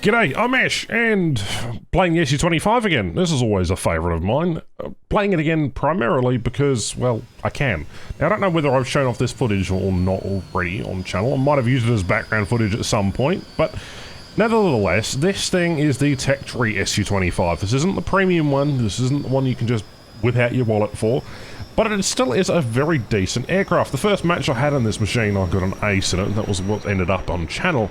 G'day, I'm Ash, and playing the SU-25 again. This is always a favourite of mine. Playing it again primarily because, well, I can. Now, I don't know whether I've shown off this footage or not already on the channel. I might have used it as background footage at some point, but nevertheless, this thing is the Tech Tree SU-25. This isn't the premium one. This isn't the one you can just whip out your wallet for. But it still is a very decent aircraft. The first match I had in this machine, I got an ace in it. That was what ended up on channel.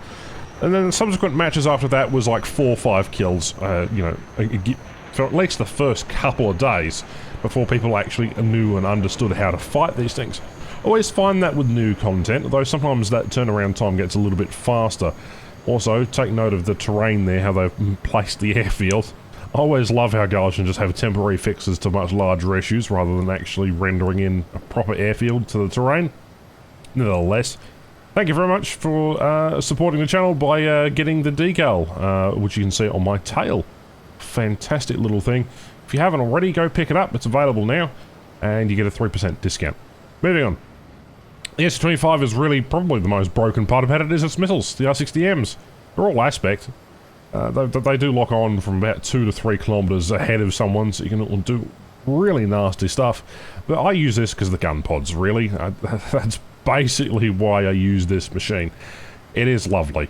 And then the subsequent matches after that was like 4 or 5 kills, for at least the first couple of days before people actually knew and understood how to fight these things. Always find that with new content, though sometimes that turnaround time gets a little bit faster. Also, take note of the terrain there, how they've placed the airfield. I always love how guys can just have temporary fixes to much larger issues rather than actually rendering in a proper airfield to the terrain. Nevertheless, thank you very much for supporting the channel by getting the decal, which you can see on my tail. Fantastic little thing. If you haven't already, go pick it up. It's available now, and you get a 3% discount. Moving on. The S25 is really probably the most broken part about it is its missiles, the R60Ms. They're all aspect. They do lock on from about 2 to 3 kilometers ahead of someone, so you can do really nasty stuff. But I use this because of the gun pods, really. That's basically why I use this machine. It is lovely.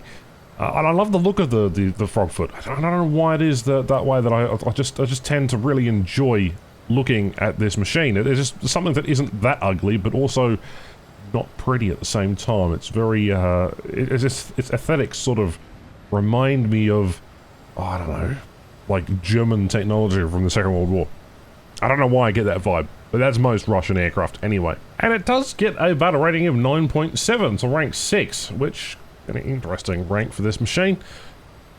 And I love the look of the Frogfoot. I don't know why it is that way that I just tend to really enjoy looking at this machine. It is just something that isn't that ugly, but also not pretty at the same time. It's very, its aesthetics sort of remind me of, I don't know, like German technology from the Second World War. I don't know why I get that vibe, but that's most Russian aircraft anyway. And it does get a battle rating of 9.7, so rank 6, which is an interesting rank for this machine,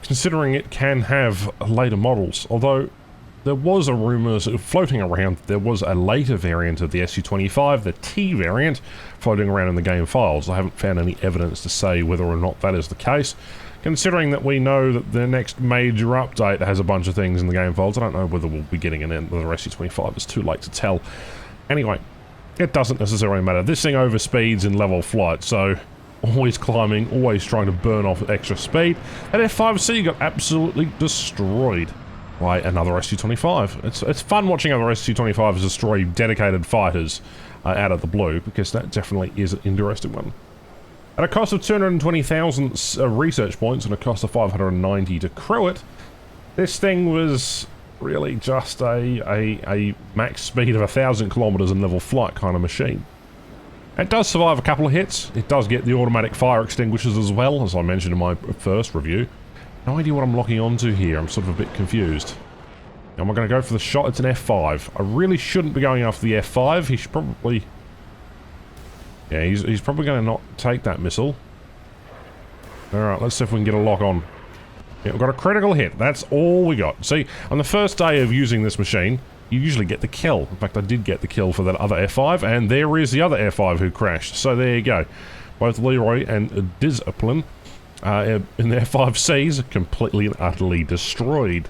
considering it can have later models. Although there was a rumour sort of floating around, there was a later variant of the Su-25, the T variant, floating around in the game files. I haven't found any evidence to say whether or not that is the case. Considering that we know that the next major update has a bunch of things in the game files, I don't know whether we'll be getting another Su-25. It's too late to tell. Anyway, it doesn't necessarily matter. This thing overspeeds in level flight, so always climbing, always trying to burn off extra speed. And F5C got absolutely destroyed by another Su-25. It's fun watching other Su-25s destroy dedicated fighters out of the blue, because that definitely is an interesting one. At a cost of 220,000 research points and a cost of 590 to crew it, this thing was really just a max speed of 1,000 kilometers in level flight kind of machine. It does survive a couple of hits. It does get the automatic fire extinguishers as well, as I mentioned in my first review. No idea what I'm locking onto here. I'm sort of a bit confused. Now, am I going to go for the shot? It's an F5. I really shouldn't be going after the F5. He should probably... Yeah, he's probably going to not take that missile. Alright, let's see if we can get a lock on. Yeah, we've got a critical hit. That's all we got. See, on the first day of using this machine, you usually get the kill. In fact, I did get the kill for that other F5, and there is the other F5 who crashed. So there you go. Both Leroy and Discipline in the F5Cs completely and utterly destroyed.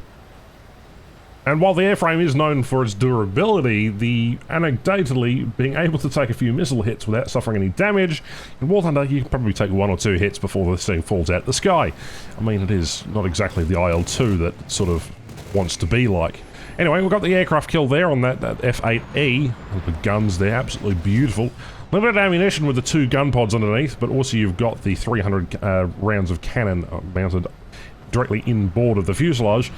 And while the airframe is known for its durability, anecdotally, being able to take a few missile hits without suffering any damage, in War Thunder you can probably take 1 or 2 hits before this thing falls out the sky. I mean, it is not exactly the IL-2 that sort of wants to be like. Anyway, we've got the aircraft kill there on that F-8E. The guns there, absolutely beautiful. Limited ammunition with the 2 gun pods underneath, but also you've got the 300 rounds of cannon mounted directly inboard of the fuselage.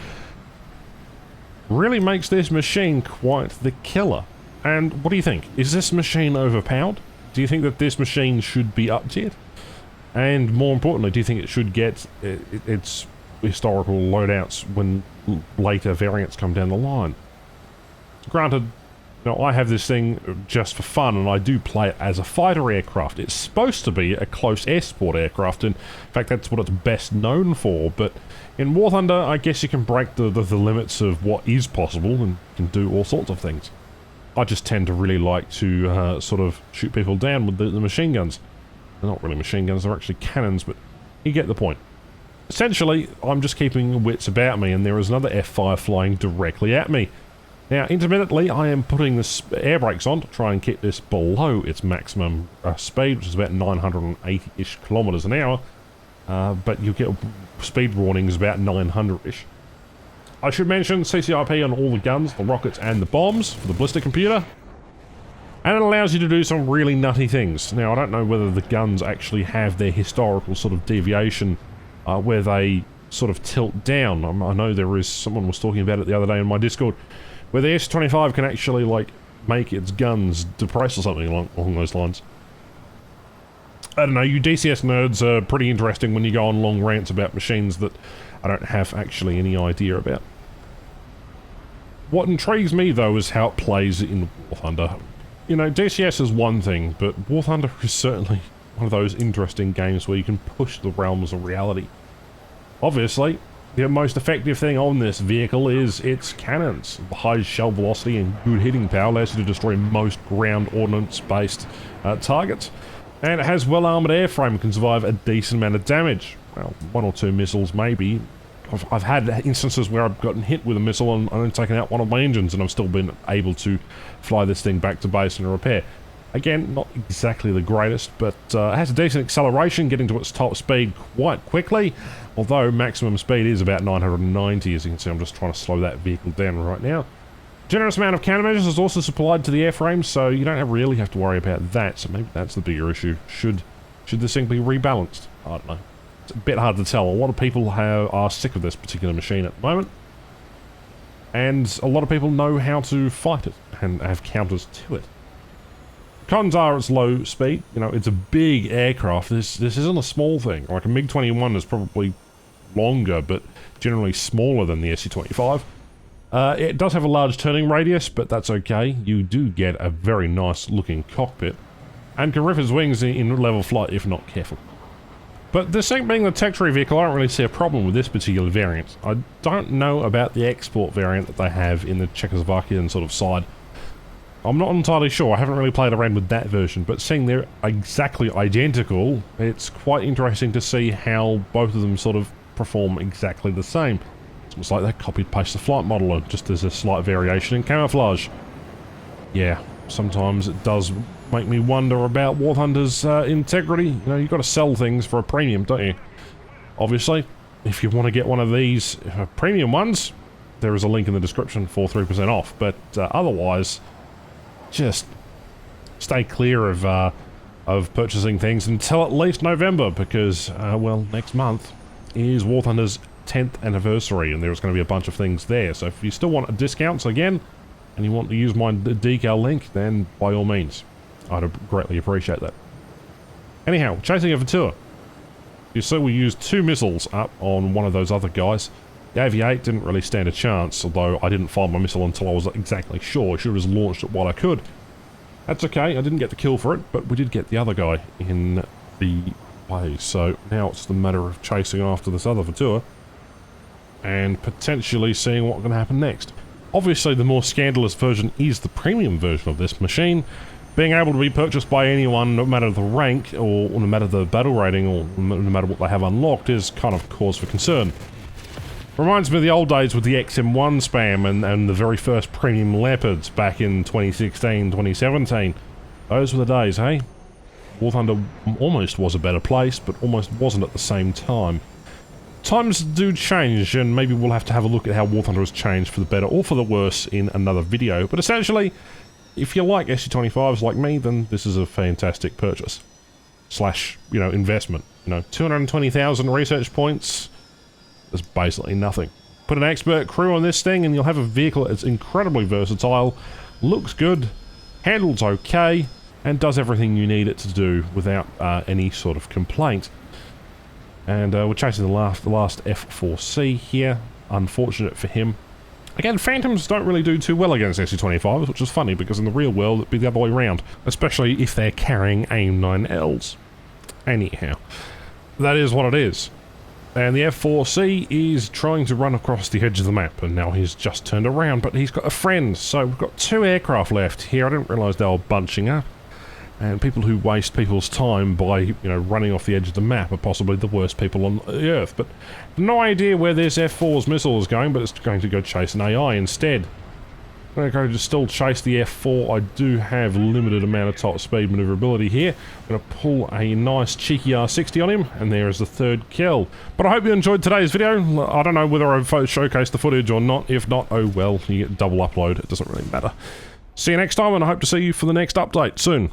Really makes this machine quite the killer. And what do you think? Is this machine overpowered? Do you think that this machine should be up-tiered? And more importantly, do you think it should get its historical loadouts when later variants come down the line? Granted, you know, I have this thing just for fun, and I do play it as a fighter aircraft. It's supposed to be a close air support aircraft, and in fact that's what it's best known for, but in War Thunder, I guess you can break the limits of what is possible and can do all sorts of things. I just tend to really like to sort of shoot people down with the machine guns. They're not really machine guns, they're actually cannons, but you get the point. Essentially, I'm just keeping wits about me, and there is another F5 flying directly at me. Now, intermittently, I am putting the air brakes on to try and keep this below its maximum speed, which is about 980-ish kilometers an hour. but you get speed warnings about 900-ish. I should mention CCIP on all the guns, the rockets and the bombs for the ballistic computer. And it allows you to do some really nutty things. Now, I don't know whether the guns actually have their historical sort of deviation where they sort of tilt down. I know there is, someone was talking about it the other day in my Discord, where the S25 can actually, like, make its guns depress or something along those lines. I don't know, you DCS nerds are pretty interesting when you go on long rants about machines that I don't have actually any idea about. What intrigues me, though, is how it plays in War Thunder. You know, DCS is one thing, but War Thunder is certainly one of those interesting games where you can push the realms of reality. Obviously, the most effective thing on this vehicle is its cannons. The high shell velocity and good hitting power allows you to destroy most ground ordnance-based targets. And it has well-armoured airframe, can survive a decent amount of damage. Well, 1 or 2 missiles maybe. I've had instances where I've gotten hit with a missile and I've taken out one of my engines and I've still been able to fly this thing back to base and repair. Again, not exactly the greatest, but it has a decent acceleration, getting to its top speed quite quickly, although maximum speed is about 990, as you can see. I'm just trying to slow that vehicle down right now. Generous amount of countermeasures is also supplied to the airframe, so you don't really have to worry about that, so maybe that's the bigger issue. Should this thing be rebalanced? I don't know. It's a bit hard to tell. A lot of people are sick of this particular machine at the moment, and a lot of people know how to fight it and have counters to it. Cons are its low speed. You know, it's a big aircraft. This isn't a small thing. Like a MiG-21 is probably longer, but generally smaller than the SU-25. It does have a large turning radius, but that's okay. You do get a very nice looking cockpit, and can rip its wings in level flight if not careful. But this thing being the tech tree vehicle, I don't really see a problem with this particular variant. I don't know about the export variant that they have in the Czechoslovakian sort of side. I'm not entirely sure. I haven't really played around with that version, but seeing they're exactly identical, it's quite interesting to see how both of them sort of perform exactly the same. It's almost like they copied paste the flight modeler, just as a slight variation in camouflage. Yeah, sometimes it does make me wonder about War Thunder's integrity. You know, you've got to sell things for a premium, don't you? Obviously, if you want to get one of these premium ones, there is a link in the description for 3% off, but otherwise, just stay clear of purchasing things until at least November, because, well, next month is War Thunder's 10th anniversary, and there's going to be a bunch of things there. So if you still want discounts again, and you want to use my decal link, then by all means, I'd greatly appreciate that. Anyhow, chasing a Vouture. You see we used 2 missiles up on one of those other guys. The AV-8 didn't really stand a chance, although I didn't fire my missile until I was exactly sure. I should have just launched it while I could. That's okay, I didn't get the kill for it, but we did get the other guy in the way. So now it's the matter of chasing after this other Vouture and potentially seeing what's going to happen next. Obviously, the more scandalous version is the premium version of this machine, being able to be purchased by anyone, no matter the rank, or no matter the battle rating, or no matter what they have unlocked, is kind of cause for concern. Reminds me of the old days with the XM1 spam and the very first premium Leopards back in 2016, 2017. Those were the days, hey? War Thunder almost was a better place, but almost wasn't at the same time. Times do change, and maybe we'll have to have a look at how War Thunder has changed for the better or for the worse in another video. But essentially, if you like SU-25s like me, then this is a fantastic purchase. Slash, you know, investment. You know, 220,000 research points is basically nothing. Put an expert crew on this thing and you'll have a vehicle that's incredibly versatile, looks good, handles okay, and does everything you need it to do without any sort of complaint. And we're chasing the last F4C here. Unfortunate for him. Again, Phantoms don't really do too well against SU-25s, which is funny because in the real world it'd be the other way around, especially if they're carrying AIM-9Ls. Anyhow, that is what it is. And the F4C is trying to run across the edge of the map, and now he's just turned around, but he's got a friend, so we've got 2 aircraft left here. I didn't realise they were bunching up. And people who waste people's time by, you know, running off the edge of the map are possibly the worst people on the Earth. But no idea where this F4's missile is going, but it's going to go chase an AI instead. I'm going to still chase the F4. I do have limited amount of top speed maneuverability here. I'm going to pull a nice cheeky R60 on him, and there is the third kill. But I hope you enjoyed today's video. I don't know whether I've showcased the footage or not. If not, oh well, you get double upload. It doesn't really matter. See you next time, and I hope to see you for the next update soon.